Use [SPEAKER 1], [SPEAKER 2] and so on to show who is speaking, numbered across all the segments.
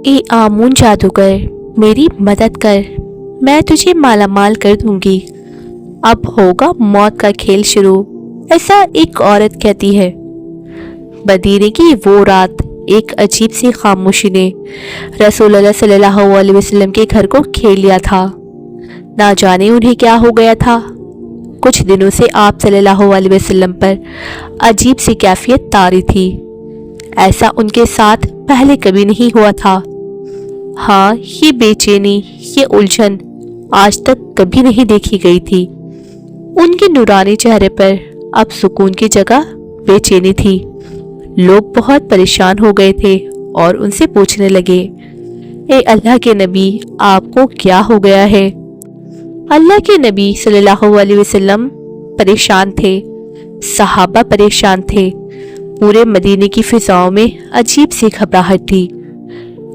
[SPEAKER 1] اے Amun جادوگر، میری مدد کر، میں تجھے مالا مال کر دوں گی، اب ہوگا موت کا کھیل شروع، ایسا ایک عورت کہتی ہے۔ مدینے کی وہ رات ایک عجیب سی خاموشی نے رسول اللہ صلی اللہ علیہ وسلم کے گھر کو کھیر لیا تھا۔ نہ جانے انہیں کیا ہو گیا تھا، کچھ دنوں سے آپ صلی اللہ علیہ وسلم پر عجیب سی کیفیت طاری تھی، ایسا ان کے ساتھ پہلے کبھی نہیں ہوا تھا۔ ہاں، یہ بے چینی، یہ الجھن آج تک کبھی نہیں دیکھی گئی تھی۔ ان کے نورانی چہرے پر اب سکون کی جگہ بے چینی تھی۔ لوگ بہت پریشان ہو گئے تھے اور ان سے پوچھنے لگے، اے اللہ کے نبی، آپ کو کیا ہو گیا ہے؟ اللہ کے نبی صلی اللہ علیہ وسلم پریشان تھے، صحابہ پریشان تھے، پورے مدینے کی فضاؤں میں عجیب سی گھبراہٹ تھی۔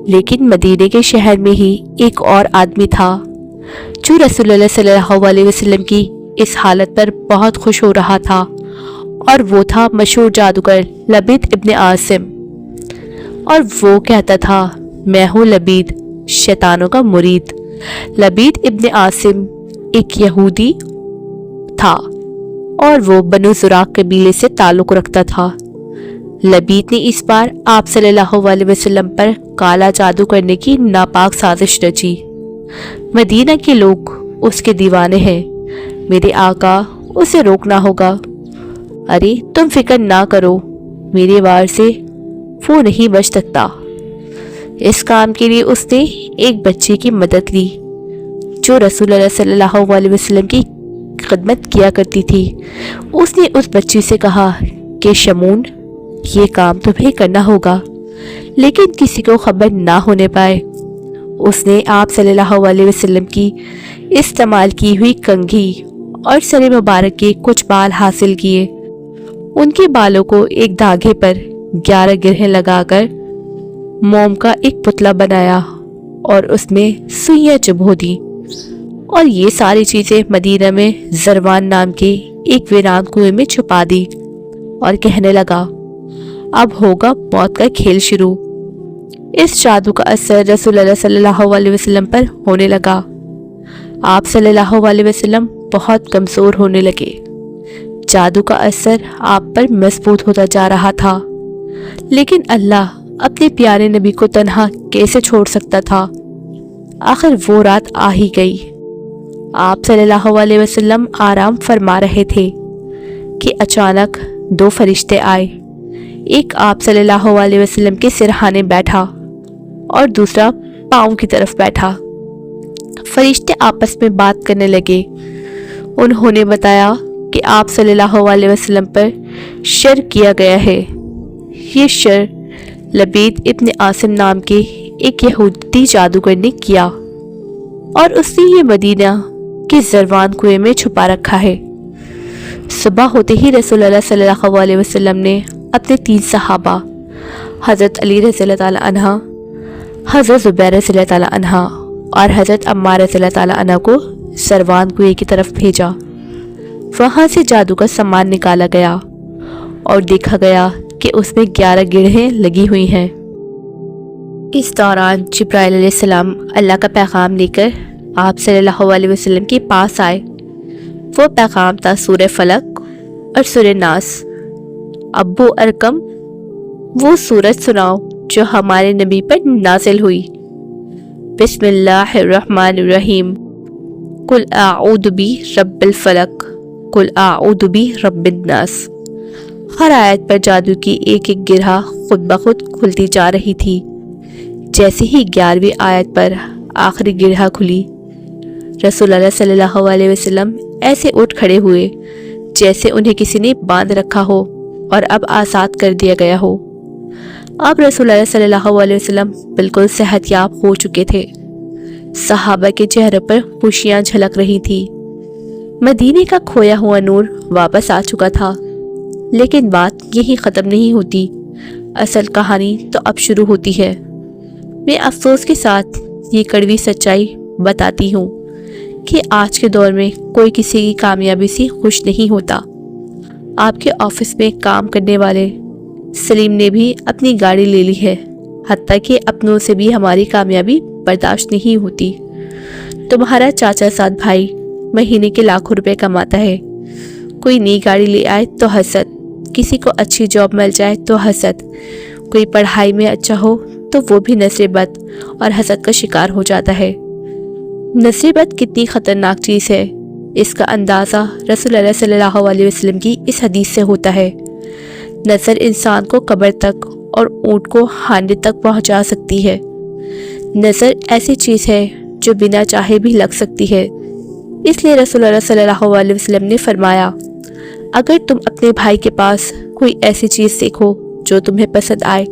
[SPEAKER 1] لیکن مدینے کے شہر میں ہی ایک اور آدمی تھا جو رسول اللہ صلی اللہ علیہ وسلم کی اس حالت پر بہت خوش ہو رہا تھا، اور وہ تھا مشہور جادوگر لبید ابن عاصم۔ اور وہ کہتا تھا، میں ہوں لبید، شیطانوں کا مرید۔ لبید ابن عاصم ایک یہودی تھا اور وہ بنو زراق قبیلے سے تعلق رکھتا تھا۔ لبید نے اس بار آپ صلی اللہ علیہ وسلم پر کالا جادو کرنے کی ناپاک سازش رچی۔ مدینہ کے لوگ اس کے دیوانے ہیں، میرے آقا، اسے روکنا ہوگا۔ ارے تم فکر نہ کرو، میرے وار سے وہ نہیں بچ سکتا۔ اس کام کے لیے اس نے ایک بچے کی مدد لی جو رسول اللہ صلی اللہ علیہ وسلم کی خدمت کیا کرتی تھی۔ اس نے اس بچی سے کہا کہ شمون، یہ کام تمہیں کرنا ہوگا، لیکن کسی کو خبر نہ ہونے پائے۔ اس نے آپ صلی اللہ علیہ وسلم کی استعمال کی ہوئی کنگھی اور سر مبارک کے کچھ بال حاصل کیے، ان کے بالوں کو ایک دھاگے پر 11 گرہیں لگا کر موم کا ایک پتلا بنایا اور اس میں سوئیاں چبھو دی، اور یہ ساری چیزیں مدینہ میں زروان نام کے ایک ویران کنویں میں چھپا دی، اور کہنے لگا، اب ہوگا موت کا کھیل شروع۔ اس جادو کا اثر رسول اللہ صلی اللہ علیہ وسلم پر ہونے لگا۔ آپ صلی اللہ علیہ وسلم بہت کمزور ہونے لگے، جادو کا اثر آپ پر مضبوط ہوتا جا رہا تھا، لیکن اللہ اپنے پیارے نبی کو تنہا کیسے چھوڑ سکتا تھا؟ آخر وہ رات آ ہی گئی۔ آپ صلی اللہ علیہ وسلم آرام فرما رہے تھے کہ اچانک 2 فرشتے آئے، ایک آپ صلی اللہ علیہ وسلم کے سرہانے بیٹھا اور دوسرا پاؤں کی طرف بیٹھا۔ فرشتے آپس میں بات کرنے لگے۔ انہوں نے بتایا کہ آپ صلی اللہ علیہ وسلم پر شر کیا گیا ہے۔ یہ شر لبید ابن عاصم نام کے ایک یہودی جادوگر نے کیا، اور اس نے یہ مدینہ کے زروان کنویں میں چھپا رکھا ہے۔ صبح ہوتے ہی رسول اللہ صلی اللہ علیہ وسلم نے اپنے 3 صحابہ حضرت علی رضی اللہ تعالیٰ عنہ، حضرت زبیر رضی اللہ تعالیٰ عنہ اور حضرت عمار رضی اللہ تعالیٰ عنہ کو زروان کنویں کی طرف بھیجا۔ وہاں سے جادو کا سامان نکالا گیا اور دیکھا گیا کہ اس میں 11 گرہیں لگی ہوئی ہیں۔ اس دوران جبرائیل علیہ السلام اللہ کا پیغام لے کر آپ صلی اللہ علیہ وسلم کے پاس آئے۔ وہ پیغام تھا سورہ فلق اور سورہ ناس۔ ابو ارکم، وہ سورت سناؤ جو ہمارے نبی پر نازل ہوئی۔ بسم اللہ الرحمن الرحیم، قل اعوذ برب الفلق، قل اعوذ برب الناس۔ ہر آیت پر جادو کی ایک ایک گرہ خود بخود کھلتی جا رہی تھی۔ جیسے ہی 11ویں آیت پر آخری گرہ کھلی، رسول اللہ صلی اللہ علیہ وسلم ایسے اٹھ کھڑے ہوئے جیسے انہیں کسی نے باندھ رکھا ہو اور اب آزاد کر دیا گیا ہو۔ اب رسول اللہ صلی اللہ علیہ وسلم بالکل صحت یاب ہو چکے تھے۔ صحابہ کے چہرے پر خوشیاں جھلک رہی تھی۔ مدینے کا کھویا ہوا نور واپس آ چکا تھا، لیکن بات یہی ختم نہیں ہوتی، اصل کہانی تو اب شروع ہوتی ہے۔ میں افسوس کے ساتھ یہ کڑوی سچائی بتاتی ہوں کہ آج کے دور میں کوئی کسی کی کامیابی سے خوش نہیں ہوتا۔ آپ کے آفس میں کام کرنے والے سلیم نے بھی اپنی گاڑی لے لی ہے حتیٰ کہ اپنوں سے بھی ہماری کامیابی برداشت نہیں ہوتی۔ تمہارا چاچا سعد بھائی مہینے کے لاکھوں روپے کماتا ہے، کوئی نئی گاڑی لے آئے تو حسد، کسی کو اچھی جاب مل جائے تو حسد، کوئی پڑھائی میں اچھا ہو تو وہ بھی نظر بد اور حسد کا شکار ہو جاتا ہے۔ نظر بد کتنی خطرناک چیز ہے، اس کا اندازہ رسول اللہ صلی اللہ علیہ وسلم کی اس حدیث سے ہوتا ہے۔ نظر انسان کو قبر تک اور اونٹ کو ہانڈی تک پہنچا سکتی ہے۔ نظر ایسی چیز ہے جو بنا چاہے بھی لگ سکتی ہے، اس لیے رسول اللہ صلی اللہ علیہ وسلم نے فرمایا، اگر تم اپنے بھائی کے پاس کوئی ایسی چیز دیکھو جو تمہیں پسند آئے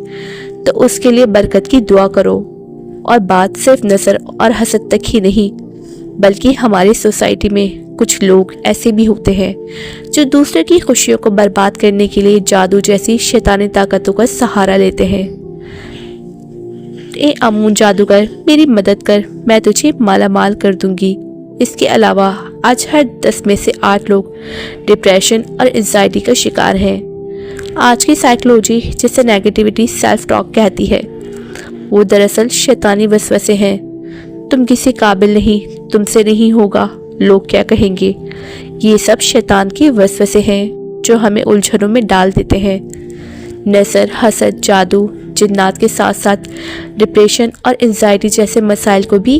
[SPEAKER 1] تو اس کے لیے برکت کی دعا کرو۔ اور بات صرف نظر اور حسد تک ہی نہیں، بلکہ ہماری سوسائٹی میں کچھ لوگ ایسے بھی ہوتے ہیں جو دوسرے کی خوشیوں کو برباد کرنے کے لیے جادو جیسی شیطانی طاقتوں کا سہارا لیتے ہیں۔ اے امون جادوگر، میری مدد کر، میں تجھے مالا مال کر دوں گی۔ اس کے علاوہ آج ہر 10 میں سے 8 لوگ ڈپریشن اور انزائٹی کا شکار ہیں۔ آج کی سائیکولوجی جسے نیگیٹیوٹی سیلف ٹاک کہتی ہے، وہ دراصل شیطانی وسوسے ہیں۔ تم کسی قابل نہیں، تم سے نہیں ہوگا، لوگ کیا کہیں گے، یہ سب شیطان کے وسوسے ہیں جو ہمیں الجھنوں میں ڈال دیتے ہیں۔ نظر، حسد، جادو، جنات کے ساتھ ساتھ ڈپریشن اور انزائٹی جیسے مسائل کو بھی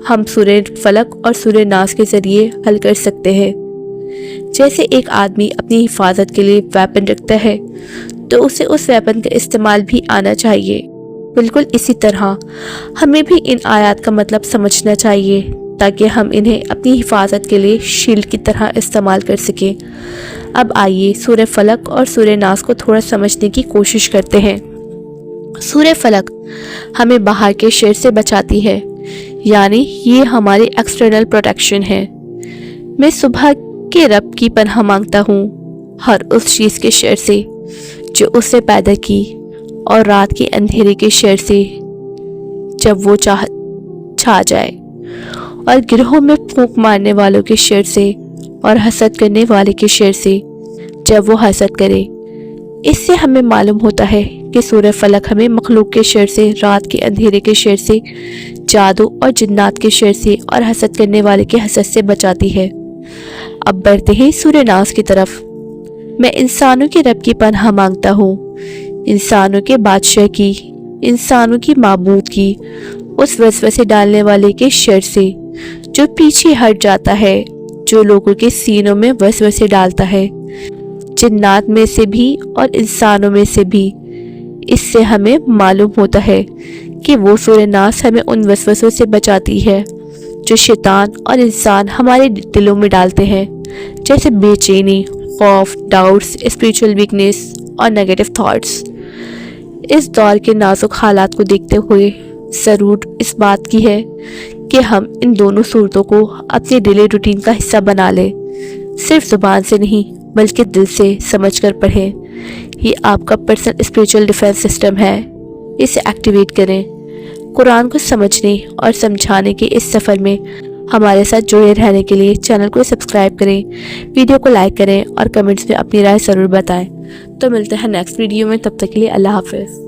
[SPEAKER 1] ہم سورہ فلق اور سورہ ناس کے ذریعے حل کر سکتے ہیں۔ جیسے ایک آدمی اپنی حفاظت کے لیے ویپن رکھتا ہے تو اسے اس ویپن کا استعمال بھی آنا چاہیے، بالکل اسی طرح ہمیں بھی ان آیات کا مطلب سمجھنا چاہیے تاکہ ہم انہیں اپنی حفاظت کے لیے شیلڈ کی طرح استعمال کر سکیں۔ اب آئیے سورہ فلق اور سورہ ناس کو تھوڑا سمجھنے کی کوشش کرتے ہیں۔ سورہ فلق ہمیں باہر کے شر سے بچاتی ہے، یعنی یہ ہماری ایکسٹرنل پروٹیکشن ہے۔ میں صبح کے رب کی پناہ مانگتا ہوں ہر اس چیز کے شر سے جو اس نے پیدا کی، اور رات کے اندھیرے کے شر سے جب وہ چھا جائے، اور گروہوں میں پھونک مارنے والوں کے شر سے، اور حسد کرنے والے کے شر سے جب وہ حسد کرے۔ اس سے ہمیں معلوم ہوتا ہے کہ سورہ فلق ہمیں مخلوق کے شر سے، رات کے اندھیرے کے شر سے، جادو اور جنات کے شر سے، اور حسد کرنے والے کے حسد سے بچاتی ہے۔ اب بڑھتے ہیں سورہ ناس کی طرف۔ میں انسانوں کے رب کی پناہ مانگتا ہوں، انسانوں کے بادشاہ کی، انسانوں کی معبود کی، اس وسوسے ڈالنے والے کے شر سے جو پیچھے ہٹ جاتا ہے، جو لوگوں کے سینوں میں وسوسے ڈالتا ہے، جنات میں سے بھی اور انسانوں میں سے بھی۔ اس سے ہمیں معلوم ہوتا ہے کہ وہ سورہ ناس ہمیں ان وسوسوں سے بچاتی ہے جو شیطان اور انسان ہمارے دلوں میں ڈالتے ہیں، جیسے بے چینی، خوف، ڈاؤٹس، اسپریچول ویکنیس اور نیگیٹو تھاٹس۔ اس دور کے نازک حالات کو دیکھتے ہوئے ضرور اس بات کی ہے کہ ہم ان دونوں صورتوں کو اپنے ڈیلی روٹین کا حصہ بنا لیں، صرف زبان سے نہیں بلکہ دل سے سمجھ کر پڑھیں۔ یہ آپ کا پرسنل اسپریچول ڈیفینس سسٹم ہے، اسے ایکٹیویٹ کریں۔ قرآن کو سمجھنے اور سمجھانے کے اس سفر میں ہمارے ساتھ جڑے رہنے کے لیے چینل کو سبسکرائب کریں، ویڈیو کو لائک کریں اور کمنٹس میں اپنی رائے ضرور بتائیں۔ تو ملتے ہیں نیکسٹ ویڈیو میں، تب تک کے لیے اللہ حافظ۔